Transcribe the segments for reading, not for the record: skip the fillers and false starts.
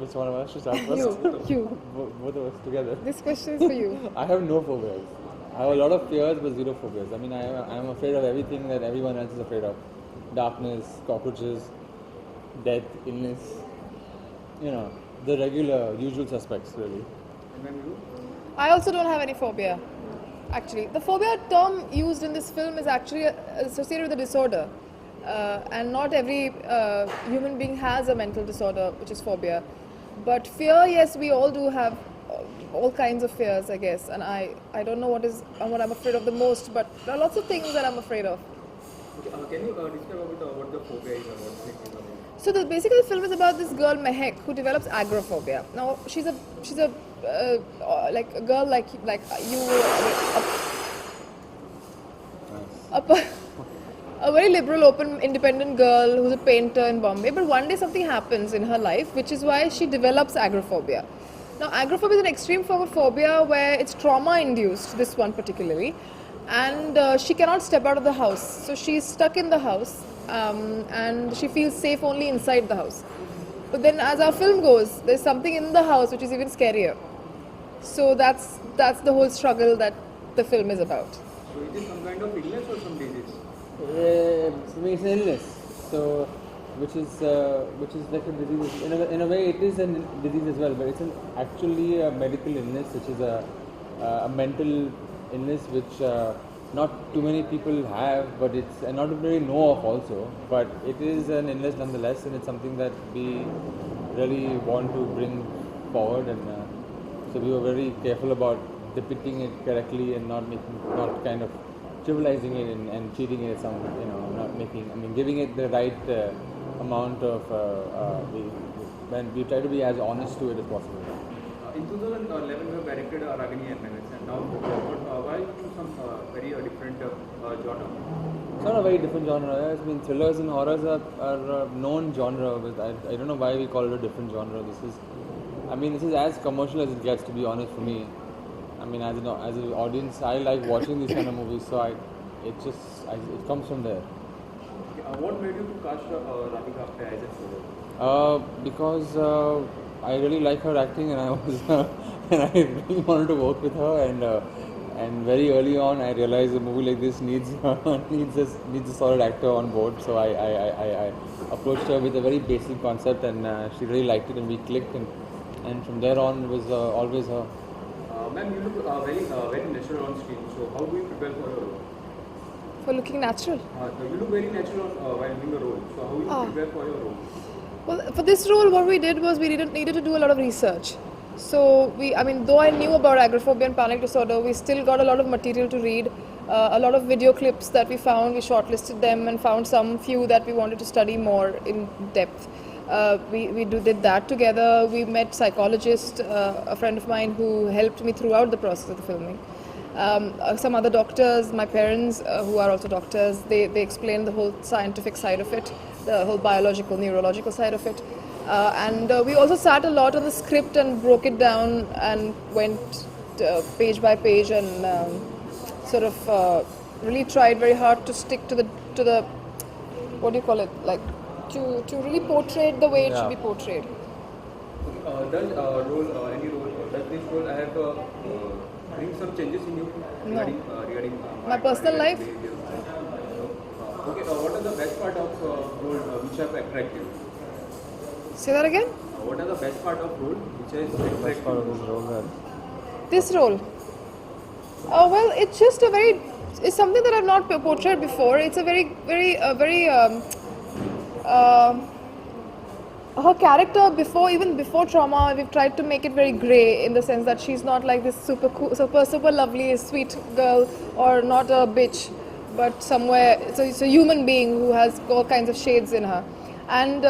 Which one of us should start first? You. Both of us together. This question is for you. I have no phobias. I have a lot of fears, but zero phobias. I mean, I'm afraid of everything that everyone else is afraid of. Darkness, cockroaches, death, illness. You know, the regular, usual suspects, really. And then you? I also don't have any phobia. Actually, the phobia term used in this film is actually associated with a disorder. And not every human being has a mental disorder, which is phobia. But fear, yes, we all do have all kinds of fears, I guess. And I don't know what I'm afraid of the most, but there are lots of things that I'm afraid of. Okay, can you describe about what the phobia is about? What it is about? So basically the film is about this girl Mehek who develops agoraphobia. Now she's a like a girl like you, a very liberal, open, independent girl who's a painter in Bombay. But one day something happens in her life, which is why she develops agoraphobia. Now agoraphobia is an extreme form of phobia where it's trauma induced. This one particularly. And she cannot step out of the house, so she's stuck in the house, and she feels safe only inside the house. But then, as our film goes, there's something in the house which is even scarier. So that's the whole struggle that the film is about. So it is some kind of illness or some disease? I mean, it's an illness, so which is like a disease. In a way, it is a disease as well, but it's actually a medical illness, which is a mental illness which not too many people have, but it's and not very know of also. But it is an illness nonetheless, and it's something that we really want to bring forward. And so we were very careful about depicting it correctly and not kind of trivializing it and treating it as some, giving it the right amount of. We try to be as honest to it as possible. In 2011, we have directed Ragini and Menace, and now why do some very different genre? It's not a very different genre. I mean, thrillers and horrors are a known genre. But I don't know why we call it a different genre. This is as commercial as it gets, to be honest, for me. I mean, as an audience, I like watching these kind of movies, so it comes from there. Okay, what made you to cast Radhika Apte as a solo? Because I really like her acting, and I was and I really wanted to work with her. And very early on, I realized a movie like this needs a solid actor on board. So I approached her with a very basic concept, and she really liked it, and we clicked. And from there on, it was always her. Ma'am, you look very natural on screen. So how do you prepare for your role? For looking natural. You look very natural while doing a role. So how do you prepare for your role? Well, for this role, what we did was we needed to do a lot of research. So though I knew about agoraphobia and panic disorder, we still got a lot of material to read, a lot of video clips that we found. We shortlisted them and found some few that we wanted to study more in depth. We did that together. We met psychologist, a friend of mine who helped me throughout the process of the filming. Some other doctors, my parents, who are also doctors, they explained the whole scientific side of it, the whole biological, neurological side of it. And we also sat a lot on the script and broke it down and went page by page and really tried very hard to stick to the what do you call it, like to really portray it the way it should be portrayed. Does this role I have bring some changes in you regarding my personal life? Behavior? Okay, what are the best part of role which have attracted you? Say that again? What are the best part of role which has attracted Best part of this role. This role? Well, it's just it's something that I've not portrayed before. It's a very her character even before trauma, we've tried to make it very grey in the sense that she's not like this super cool, super lovely, sweet girl, or not a bitch, but somewhere, so it's a human being who has all kinds of shades in her. And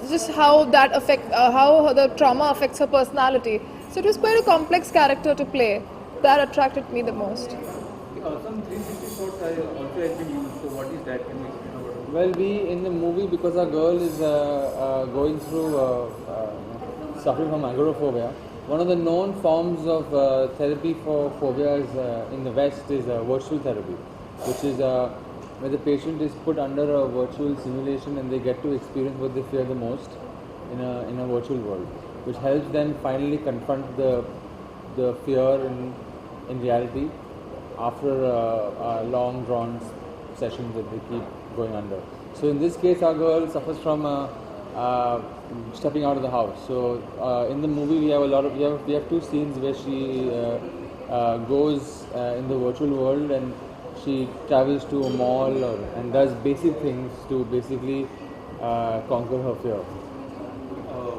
just how that how the trauma affects her personality. So it was quite a complex character to play. That attracted me the most. Some 360 shots also has been used. So what is that? Can you explain about it? Well, we in the movie, because our girl is going through suffering from agoraphobia. One of the known forms of therapy for phobias in the West is virtual therapy, which is where the patient is put under a virtual simulation and they get to experience what they fear the most. in a virtual world, which helps them finally confront the fear in reality after long drawn sessions that they keep going under. So in this case, our girl suffers from stepping out of the house. So in the movie, we have we have two scenes where she goes in the virtual world, and she travels to a mall and does basic things to basically conquer her fear. Uh,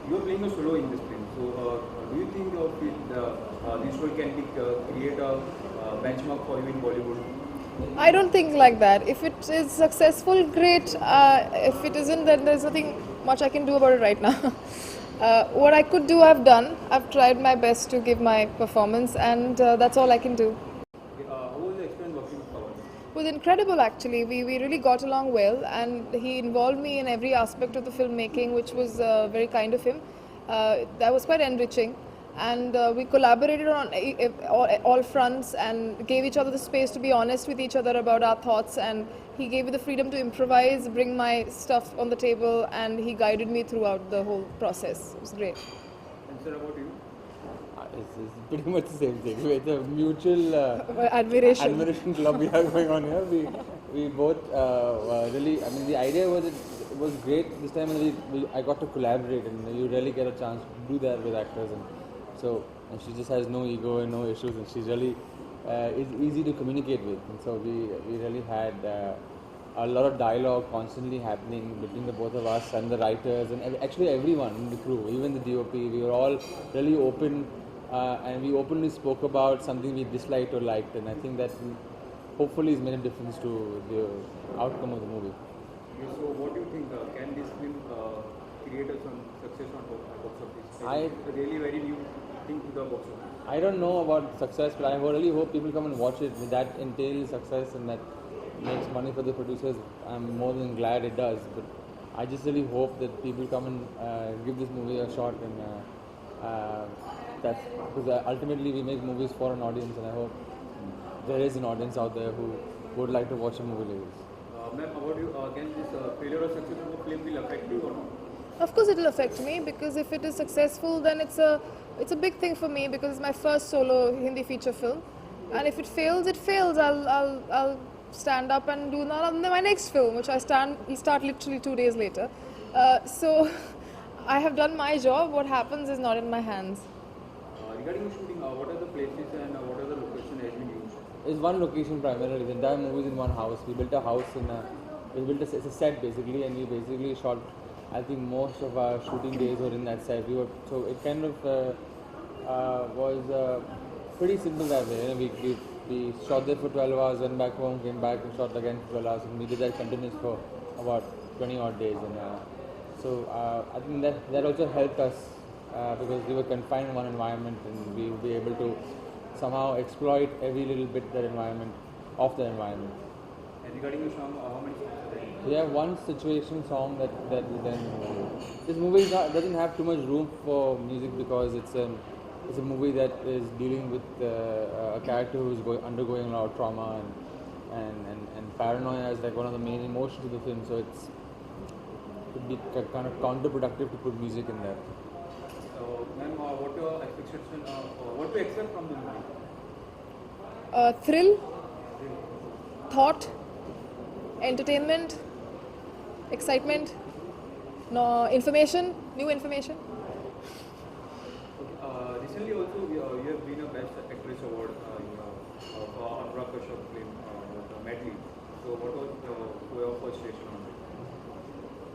you are playing a solo in this film. So do you think this role can create a benchmark for you in Bollywood? I don't think like that. If it is successful, great. If it isn't, then there's nothing much I can do about it right now. What I could do, I've done. I've tried my best to give my performance, and that's all I can do. Okay, how was the experience working with Pawan? It was incredible, actually. We really got along well, and he involved me in every aspect of the filmmaking, which was very kind of him. That was quite enriching. And we collaborated on all fronts and gave each other the space to be honest with each other about our thoughts. And he gave me the freedom to improvise, bring my stuff on the table, and he guided me throughout the whole process. It was great. And sir, about you? It's pretty much the same thing. It's a mutual Admiration. club we have going on here. We both really. I mean, the idea was it was great this time, and I got to collaborate, and you really get a chance to do that with actors, and she just has no ego and no issues, and she's really is easy to communicate with, and so we really had a lot of dialogue constantly happening between the both of us and the writers and actually everyone in the crew, even the DOP. We were all really open. And we openly spoke about something we disliked or liked, and I think that hopefully has made a difference to the outcome of the movie. Okay, so what do you think? Can this film create some success on box office? It's really very new thing to the box office. I don't know about success, but I really hope people come and watch it. That entails success and that makes money for the producers. I'm more than glad it does, but I just really hope that people come and give this movie a shot, and that's because ultimately we make movies for an audience, and I hope there is an audience out there who would like to watch a movie like this. Ma'am, about you, can this failure or success of a film will affect you or not? Of course, it will affect me, because if it is successful, then it's a big thing for me, because it's my first solo Hindi feature film, and if it fails, it fails. I'll stand up and do my next film, which I start literally 2 days later. So I have done my job. What happens is not in my hands. Regarding the shooting, what are the places and what are the locations has been used? It's one location primarily. The entire movie is in one house. We built a house it's a set basically, and we basically shot. I think most of our shooting days were in that set. So it kind of was pretty simple that way. You know, we shot there for 12 hours, went back home, came back and shot again for 12 hours, and we did that continuous for about 20 odd days. And so I think that also helped us because we were confined in one environment, and we will be able to somehow exploit every little bit of the environment. And regarding the song, how many songs are there? We have one situation song that we then. This movie doesn't have too much room for music because it's a movie that is dealing with a character who is undergoing a lot of trauma and paranoia is like one of the main emotions of the film. So it would be kind of counterproductive to put music in there. So, ma'am, what your expectation? What to expect from the movie? Thrill, thought, entertainment, excitement, information, new information. Okay, recently also you have been a Best Actress Award for Anurag Kashyap film Medley. So what was your first reaction on it?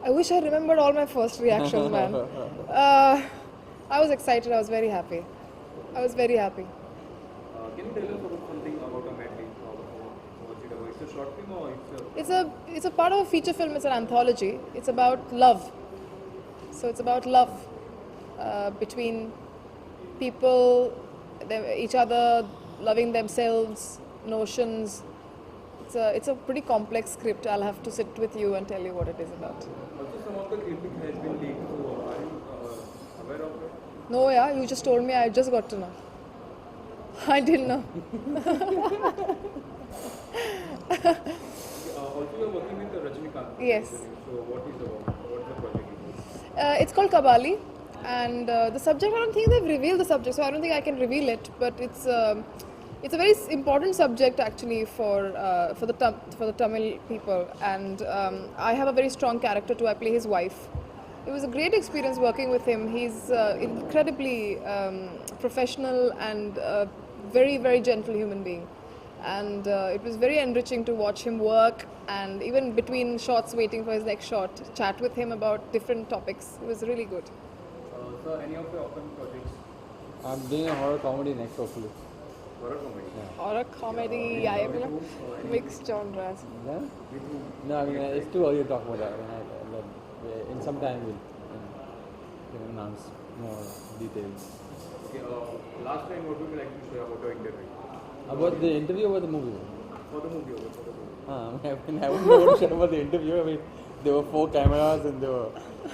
I wish I remembered all my first reactions, man. I was excited. I was very happy. Can you tell us about something about a Medley? What's it about? It's a short film or It's a part of a feature film. It's an anthology. It's about love. So it's about love between people, each other, loving themselves, notions. It's a pretty complex script. I'll have to sit with you and tell you what it is about. Also, some of the clipping has been leaked. So are you aware of it? No, yeah, you just told me. I just got to know. I didn't know. Also, you're working with Rajinikanth. Yes. So what is the It's called Kabali, and the subject, I don't think they've revealed the subject, so I don't think I can reveal it. But it's a very important subject actually for the Tamil people, and I have a very strong character too. I play his wife. It was a great experience working with him. He's incredibly professional and very gentle human being. And it was very enriching to watch him work, and even between shots waiting for his next shot, chat with him about different topics. It was really good. So any of your upcoming projects? I'm doing a horror comedy next, hopefully. Horror comedy? Yeah. Horror comedy, yeah, you know, mixed genres. Yeah? With whom? No, I mean, it's too early to talk about that. In some time we'll can announce more details. Okay, last time what would you like to share about your interview? About the interview or the movie? For the movie, for the movie. I wouldn't know what to share about the interview. I mean, there were 4 cameras and there were...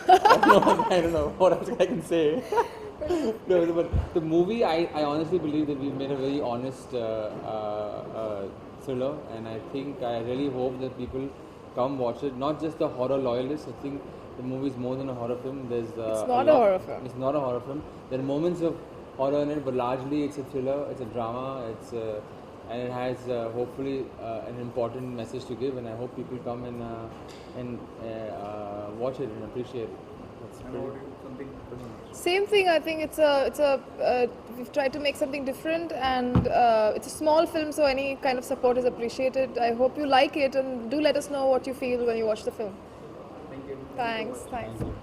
I don't know what else I can say. No, but the movie, I honestly believe that we've made a very honest thriller, and I think I really hope that people come watch it. Not just the horror loyalists. I think the movie is more than a horror film. There's It's not a horror film. It's not a horror film. There are moments of horror in it, but largely it's a thriller. It's a drama. And it has hopefully an important message to give. And I hope people come and watch it and appreciate it. That's And pretty- about you, something? Same thing. I think we've tried to make something different, and it's a small film, so any kind of support is appreciated. I hope you like it, and do let us know what you feel when you watch the film. Thank you. Thanks. Thank you.